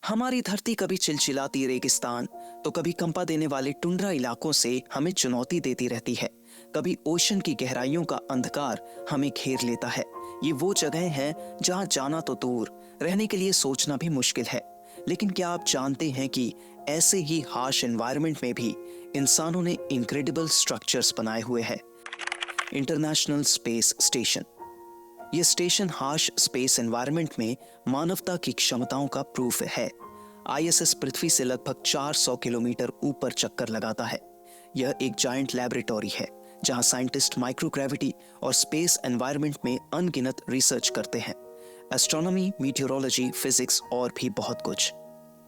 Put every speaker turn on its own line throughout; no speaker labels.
हमारी धरती कभी चिलचिलाती रेगिस्तान तो कभी कंपा देने वाले टुंड्रा इलाकों से हमें चुनौती देती रहती है। कभी ओशन की गहराइयों का अंधकार हमें घेर लेता है। ये वो जगह हैं जहां जाना तो दूर, रहने के लिए सोचना भी मुश्किल है। लेकिन क्या आप जानते हैं कि ऐसे ही हार्श एनवायरनमेंट में भी इंसानों ने इनक्रेडिबल स्ट्रक्चर्स बनाए हुए हैं। इंटरनेशनल स्पेस स्टेशन, ये स्टेशन हार्श स्पेस एनवायरनमेंट में मानवता की क्षमताओं का प्रूफ है। आईएसएस पृथ्वी से लगभग 400 किलोमीटर ऊपर चक्कर लगाता है। यह एक जायंट लैबोरेटरी है जहां साइंटिस्ट माइक्रोग्रेविटी और स्पेस एनवायरनमेंट में अनगिनत रिसर्च करते हैं। एस्ट्रोनॉमी, मीटियोरोलॉजी, फिजिक्स और भी बहुत कुछ।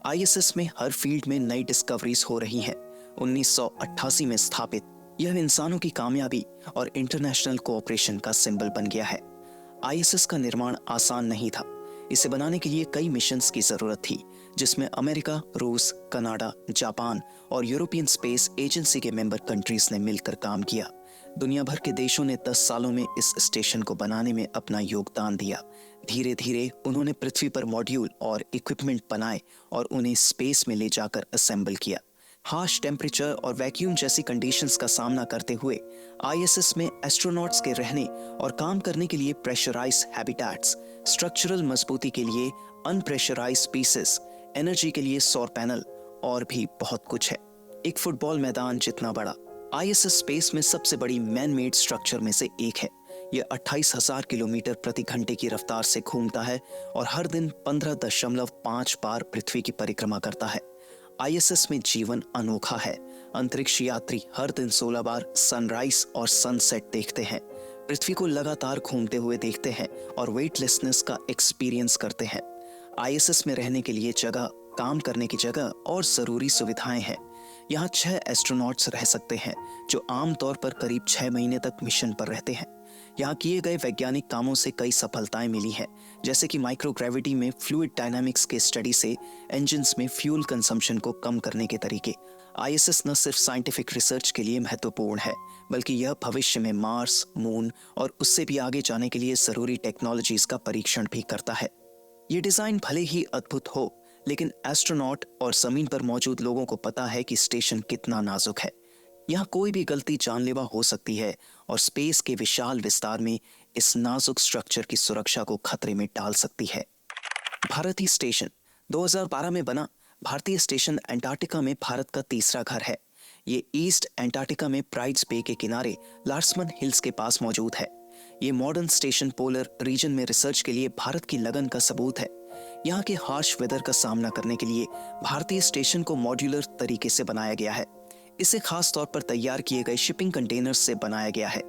आईएसएस में हर फील्ड में नई डिस्कवरीज हो रही हैं। 1988 में स्थापित यह इंसानों की कामयाबी और इंटरनेशनल कोऑपरेशन का सिंबल बन गया है। आईएसएस का निर्माण आसान नहीं था। इसे बनाने के लिए कई मिशंस की जरूरत थी, जिसमें अमेरिका, रूस, कनाडा, जापान और यूरोपियन स्पेस एजेंसी के मेंबर कंट्रीज ने मिलकर काम किया। दुनिया भर के देशों ने 10 सालों में इस स्टेशन को बनाने में अपना योगदान दिया। धीरे धीरे उन्होंने पृथ्वी पर मॉड्यूल और इक्विपमेंट बनाए और उन्हें स्पेस में ले जाकर असेंबल किया। हार्श टेम्परेचर और वैक्यूम जैसी कंडीशंस का सामना करते हुए आईएसएस में एस्ट्रोनॉट्स के रहने और काम करने के लिए प्रेशराइज्ड हैबिटेट्स, स्ट्रक्चरल मजबूती के लिए अनप्रेशराइज्ड पीसेस, एनर्जी के लिए सौर पैनल और भी बहुत कुछ है। एक फुटबॉल मैदान जितना बड़ा, आईएसएस स्पेस में सबसे बड़ी मैन मेड स्ट्रक्चर में से एक है। यह 28,000 किलोमीटर प्रति घंटे की रफ्तार से घूमता है और हर दिन 15.5 बार पृथ्वी की परिक्रमा करता है। आईएसएस में जीवन अनोखा है। अंतरिक्ष यात्री हर दिन 16 बार सनराइज और सनसेट देखते हैं, पृथ्वी को लगातार घूमते हुए देखते हैं और वेटलेसनेस का एक्सपीरियंस करते हैं। आईएसएस में रहने के लिए जगह, काम करने की जगह और जरूरी सुविधाएं हैं। यहाँ 6 एस्ट्रोनॉट्स रह सकते हैं, जो आमतौर पर करीब 6 महीने तक मिशन पर रहते हैं। यहाँ किए गए वैज्ञानिक कामों से कई सफलताएं मिली हैं, जैसे कि माइक्रोग्रेविटी में फ्लूइड डायनामिक्स के स्टडी से इंजन्स में फ्यूल कंजम्पशन को कम करने के तरीके। आईएसएस न सिर्फ साइंटिफिक रिसर्च के लिए महत्वपूर्ण है, बल्कि यह भविष्य में मार्स, मून और उससे भी आगे जाने के लिए जरूरी टेक्नोलॉजीज का परीक्षण भी करता है। ये डिजाइन भले ही अद्भुत हो, लेकिन एस्ट्रोनॉट और जमीन पर मौजूद लोगों को पता है कि स्टेशन कितना नाजुक है। यहाँ कोई भी गलती जानलेवा हो सकती है और स्पेस के विशाल विस्तार में इस नाजुक स्ट्रक्चर की सुरक्षा को खतरे में डाल सकती है। भारतीय स्टेशन 2012 में बना। भारतीय स्टेशन अंटार्कटिका में भारत का तीसरा घर है। ये ईस्ट अंटार्कटिका में प्राइड्स बे के किनारे लार्समन हिल्स के पास मौजूद है। ये मॉडर्न स्टेशन पोलर रीजन में रिसर्च के लिए भारत की लगन का सबूत है। यहाँ के हार्श वेदर का सामना करने के लिए भारतीय स्टेशन को मॉड्यूलर तरीके से बनाया गया है। इसे खास तौर पर तैयार किए गए शिपिंग कंटेनर्स से बनाया गया है।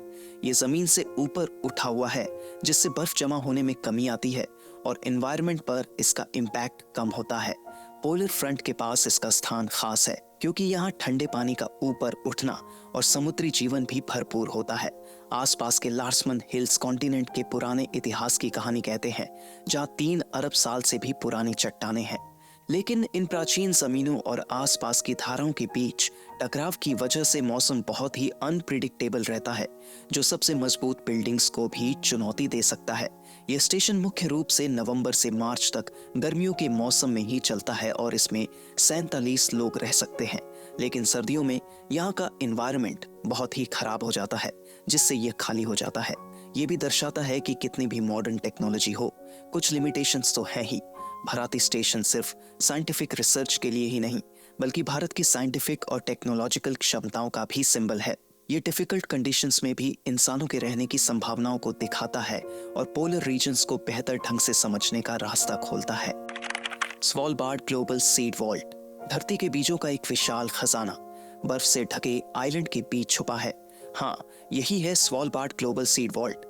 ये जमीन से ऊपर उठा हुआ है, जिससे बर्फ जमा होने में कमी आती है और एनवायरनमेंट पर इसका इम्पैक्ट कम होता है। पोलर फ्रंट के पास इसका स्थान खास है, क्योंकि यहाँ ठंडे पानी का ऊपर उठना और समुद्री जीवन भी भरपूर होता है। आसपास के लार्समन हिल्स कॉन्टिनेंट के पुराने इतिहास की कहानी कहते हैं, जहाँ 3 अरब साल से भी पुरानी चट्टानें हैं। लेकिन इन प्राचीन जमीनों और आसपास की धाराओं के बीच टकराव की वजह से मौसम बहुत ही अनप्रिडिक्टेबल रहता है, जो सबसे मजबूत बिल्डिंग्स को भी चुनौती दे सकता है। यह स्टेशन मुख्य रूप से नवंबर से मार्च तक गर्मियों के मौसम में ही चलता है और इसमें 47 लोग रह सकते हैं। लेकिन सर्दियों में यहाँ का एनवायरनमेंट बहुत ही खराब हो जाता है, जिससे यह खाली हो जाता है। ये भी दर्शाता है कि कितनी भी मॉडर्न टेक्नोलॉजी हो, कुछ लिमिटेशंस तो है ही। भारतीय स्टेशन सिर्फ साइंटिफिक रिसर्च के लिए ही नहीं, बल्कि भारत की साइंटिफिक और टेक्नोलॉजिकल क्षमताओं का भी सिंबल है। ये डिफिकल्ट कंडीशंस में भी इंसानों के रहने की संभावनाओं को दिखाता है और पोलर रीजन्स को बेहतर ढंग से समझने का रास्ता खोलता है। स्वालबार्ड ग्लोबल सीड वॉल्ट, धरती के बीजों का एक विशाल खजाना बर्फ से ढके आइलैंड के बीच छुपा है। हाँ, यही है स्वालबार्ड ग्लोबल सीड वॉल्ट।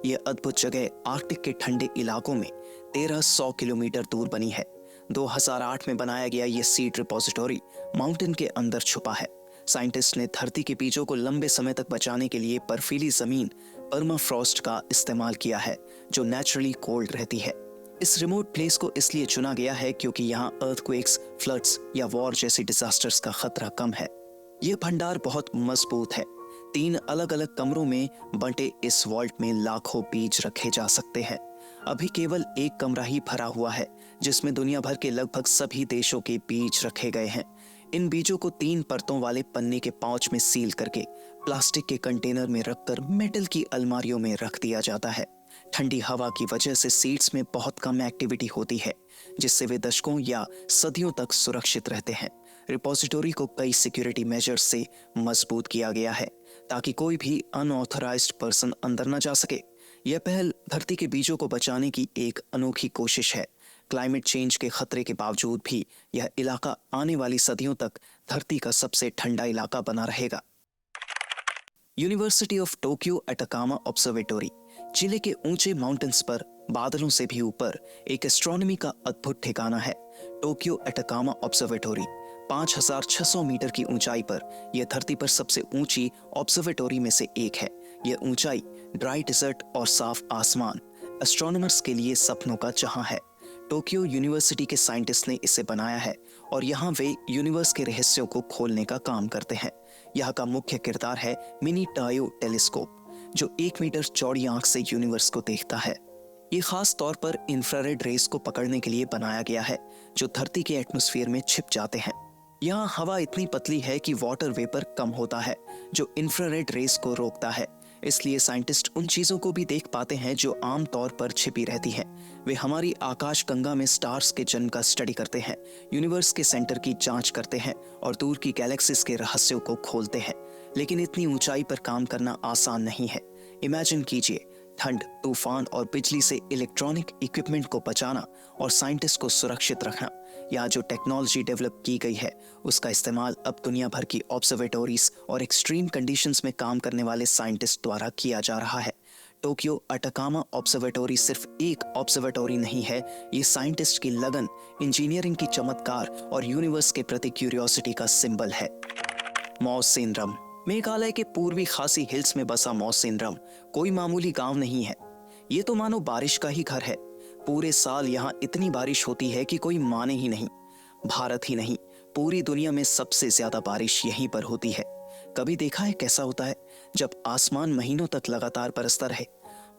यह अद्भुत जगह आर्कटिक के ठंडे इलाकों में 1300 किलोमीटर दूर बनी है। 2008 में बनाया गया यह सीड रिपोजिटोरी माउंटेन के अंदर छुपा है। साइंटिस्ट ने धरती के बीजों को लंबे समय तक बचाने के लिए बर्फीली जमीन पर्माफ्रॉस्ट का इस्तेमाल किया है, जो नेचुरली कोल्ड रहती है। इस रिमोट प्लेस को इसलिए चुना गया है क्योंकि यहाँ अर्थक्वेक्स, फ्लड्स या वॉर जैसी डिजास्टर्स का खतरा कम है। यह भंडार बहुत मजबूत है। 3 अलग अलग कमरों में बंटे इस वॉल्ट में लाखों बीज रखे जा सकते हैं। अभी केवल एक कमरा ही भरा हुआ है, जिसमें दुनिया भर के लगभग सभी देशों के बीज रखे गए हैं। इन बीजों को 3 परतों वाले पन्ने के पाउच में सील करके प्लास्टिक के कंटेनर में रखकर मेटल की अलमारियों में रख दिया जाता है। ठंडी हवा की वजह से सीड्स में बहुत कम एक्टिविटी होती है, जिससे वे दशकों या सदियों तक सुरक्षित रहते हैं। रिपोजिटोरी को कई सिक्योरिटी मेजर्स से मजबूत किया गया है ताकि कोई भी अनऑथराइज्ड पर्सन अंदर न जा सके। यह पहल धरती के बीजों को बचाने की एक अनोखी कोशिश है। क्लाइमेट चेंज के खतरे के बावजूद भी यह इलाका आने वाली सदियों तक धरती का सबसे ठंडा इलाका बना रहेगा। University of Tokyo Atacama observatory चिले के ऊंचे माउंटेन्स पर बादलों से भी ऊपर एक एस्ट्रोनॉमी का अद्भुत ठिकाना है। टोक्यो अटाकामा ऑब्जर्वेटोरी 5,600 मीटर की ऊंचाई पर यह धरती पर सबसे ऊंची ऑब्जर्वेटोरी में से एक है। यह ऊंचाई, ड्राई डिजर्ट और साफ आसमान एस्ट्रोनॉमर्स के लिए सपनों का जहां है। टोक्यो यूनिवर्सिटी के साइंटिस्ट ने इसे बनाया है और यहाँ वे यूनिवर्स के रहस्यों को खोलने का काम करते हैं। यहाँ का मुख्य किरदार है मिनी टायो टेलीस्कोप, जो 1 मीटर चौड़ी आंख से यूनिवर्स को देखता है। ये खास तौर पर इंफ्रारेड रेस को पकड़ने के लिए बनाया गया है, जो धरती के एटमॉस्फेयर में छिप जाते हैं। यहाँ हवा इतनी पतली है कि वाटर वेपर कम होता है, जो इंफ्रारेड रेस को रोकता है। इसलिए साइंटिस्ट उन चीजों को भी देख पाते हैं जो आम तौर पर छिपी रहती हैं। वे हमारी आकाश गंगा में स्टार्स के जन्म का स्टडी करते हैं, यूनिवर्स के सेंटर की जांच करते हैं और दूर की गैलेक्सीज के रहस्यों को खोलते हैं। लेकिन इतनी ऊंचाई पर काम करना आसान नहीं है। इमेजिन कीजिए, ठंड, तूफान और बिजली से इलेक्ट्रॉनिक इक्विपमेंट को बचाना और साइंटिस्ट को सुरक्षित रखना। यहाँ जो टेक्नोलॉजी डेवलप की गई है उसका इस्तेमाल अब दुनिया भर की ऑब्जर्वेटोरीज और एक्सट्रीम कंडीशंस में काम करने वाले साइंटिस्ट द्वारा किया जा रहा है। टोक्यो अटाकामा ऑब्जर्वेटोरी सिर्फ एक ऑब्जर्वेटोरी नहीं है, ये साइंटिस्ट की लगन, इंजीनियरिंग की चमत्कार और यूनिवर्स के प्रति क्यूरियोसिटी का सिंबल है। मौसिनराम मेघालय के पूर्वी खासी हिल्स में बसा मौसिनराम कोई मामूली गांव नहीं है। ये तो मानो बारिश का ही घर है। पूरे साल यहाँ इतनी बारिश होती है कि कोई माने ही नहीं। भारत ही नहीं, पूरी दुनिया में सबसे ज्यादा बारिश यहीं पर होती है। कभी देखा है कैसा होता है जब आसमान महीनों तक लगातार बरसता रहे?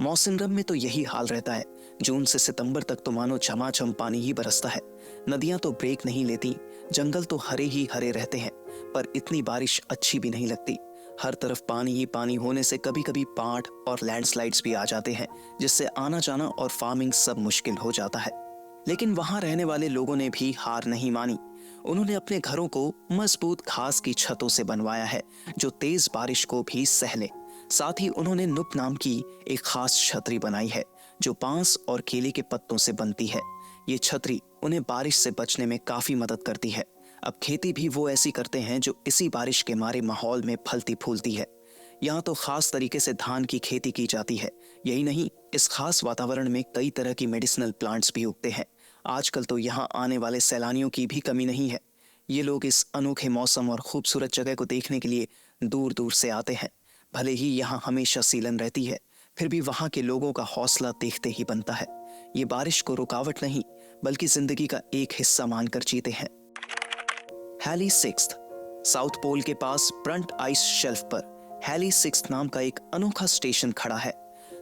मौसिनराम में तो यही हाल रहता है। जून से सितंबर तक तो मानो झमाझम पानी ही बरसता है। नदियां तो ब्रेक नहीं लेती, जंगल तो हरे ही हरे रहते हैं, पर इतनी बारिश अच्छी भी नहीं लगती। हर तरफ पानी ही पानी होने से कभी कभी बाढ़ और लैंडस्लाइड्स भी आ जाते हैं, जिससे आना जाना और फार्मिंग सब मुश्किल हो जाता है। लेकिन वहां रहने वाले लोगों ने भी हार नहीं मानी। उन्होंने अपने घरों को मजबूत घास की छतों से बनवाया है, जो तेज बारिश को भी सह ले। साथ ही उन्होंने नुप नाम की एक खास छतरी बनाई है, जो बांस और केले के पत्तों से बनती है। ये छतरी उन्हें बारिश से बचने में काफी मदद करती है। अब खेती भी वो ऐसी करते हैं जो इसी बारिश के मारे माहौल में फलती फूलती है। यहाँ तो खास तरीके से धान की खेती की जाती है। यही नहीं, इस खास वातावरण में कई तरह की मेडिसिनल प्लांट्स भी उगते हैं। आजकल तो यहाँ आने वाले सैलानियों की भी कमी नहीं है। ये लोग इस अनोखे मौसम और खूबसूरत जगह को देखने के लिए दूर दूर से आते हैं। भले ही यहाँ हमेशा सीलन रहती है, फिर भी वहाँ के लोगों का हौसला देखते ही बनता है। ये बारिश को रुकावट नहीं, बल्कि जिंदगी का एक हिस्सा मानकर जीते हैं। हैली सिक्स्थ साउथ पोल के पास ब्रंट आइस शेल्फ पर हैली सिक्स्थ नाम का एक अनोखा स्टेशन खड़ा है।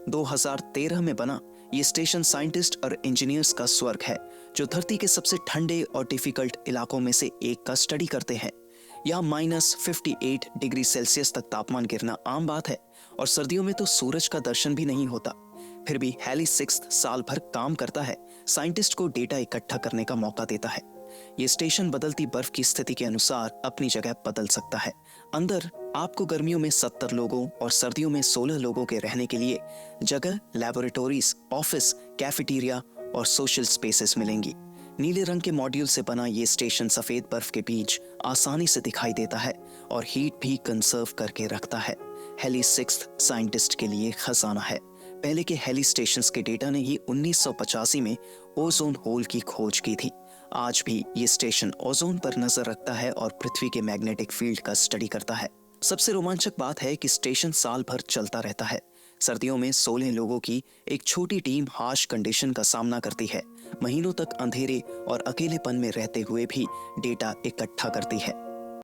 2013 में बना ये स्टेशन साइंटिस्ट और इंजीनियर्स का स्वर्ग है, जो धरती के सबसे ठंडे और डिफिकल्ट इलाकों में से एक का स्टडी करते हैं। यहाँ -58 डिग्री सेल्सियस तक तापमान गिरना आम बात है और सर्दियों में तो सूरज का दर्शन भी नहीं होता। फिर भी हैली सिक्स्थ साल भर काम करता है, साइंटिस्ट को डेटा इकट्ठा करने का मौका देता है। ये स्टेशन बदलती बर्फ की स्थिति के अनुसार अपनी जगह बदल सकता है। अंदर आपको गर्मियों में 70 लोगों और सर्दियों में 16 लोगों के रहने के लिए जगह, लैबोरेटरीज, ऑफिस, कैफेटेरिया और सोशल स्पेसेस मिलेंगी। नीले रंग के मॉड्यूल से बना ये स्टेशन सफेद बर्फ के बीच आसानी से दिखाई देता है और हीट भी कंसर्व करके रखता है। हैली सिक्स्थ साइंटिस्ट के लिए खजाना है। पहले के हैली स्टेशंस के डेटा ने ही 1985 में ओजोन होल की खोज की थी। आज भी ये स्टेशन ओजोन पर नजर रखता है और पृथ्वी के मैग्नेटिक फील्ड का स्टडी करता है। सबसे रोमांचक बात है कि स्टेशन साल भर चलता रहता है। सर्दियों में 16 लोगों की एक छोटी टीम हार्श कंडीशन का सामना करती है। महीनों तक अंधेरे और अकेलेपन में रहते हुए भी डेटा इकट्ठा करती है।